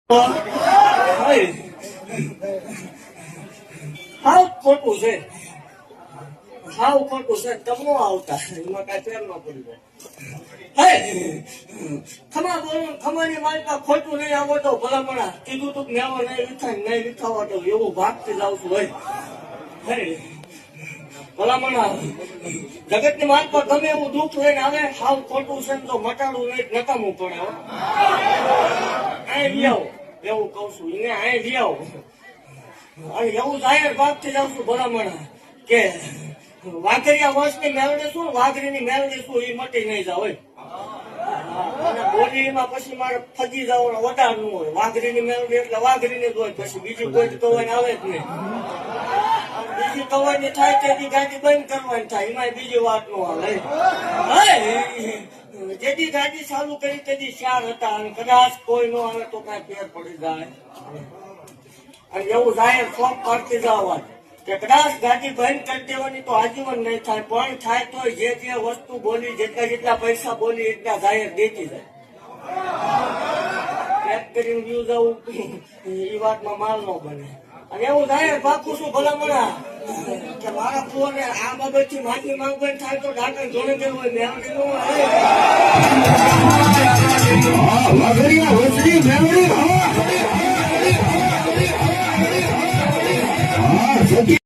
હાવ ખોટું છે, હાવ ખોટું છે. તમો આવતા એમાં કઈ ફેર ન પડી જાય. ખમા બોલું ખમાની માલિકા ખોટું નહીં આવતો ભલામણા કીધું તું મેવો નહીં વિથાય નહીં વિથાવતો એવું ભાગતી જાઉં છું. ભાઈ ભલામણા જગત ની વાત પર ગમે એવું દુઃખ લઈને આવે હાવ ખોટું છે તો મટાડવું નહીં નકામું પડે. અહીં આવો એવું કઉ છું એને અહીં આવો અને એવું જાહેર ભાગથી જાઉં છું ભલામણા કે વાઘરિયા વંશ ની મેળવી શું વાઘરી ની મેળવી શું એ મટી નહીં જાવ અને બોલીમાં પછી મારે ફજી જવાનું વધારનું હોય. વાઘરી ની મેળવી એટલે વાઘરી ની જ હોય, પછી બીજી કોઈ કવાય આવે જ નહીં. બીજી કવાય ની થાય તેથી ગાડી બંધ કરવાની થાય એમાં બીજી વાત નો આવે. જેથી ગાડી ચાલુ કરી તેથી 4 હતા અને કદાચ કોઈ નો આવે તો કઈ ફેર પડી જાય અને એવું જાહેર ફોર્મ પાડતી જવાનું કે કદાચ ગાડી બંધ કરી દેવાની તો આજીવન નહીં થાય, પણ થાય તો જે વસ્તુ બોલી જેટલા પૈસા બોલી એટલા જાહેર દેતી જાય. પેક કરીને વ્યૂ જવું એ વાતમાં માલ ન બને. અને એવું જાહેર પાકું છું ભલામણા કે મારા ફોને આ બાબતથી માફી માંગવાની થાય તો ઢાંકણ જોડે દેવું હોય મેળવી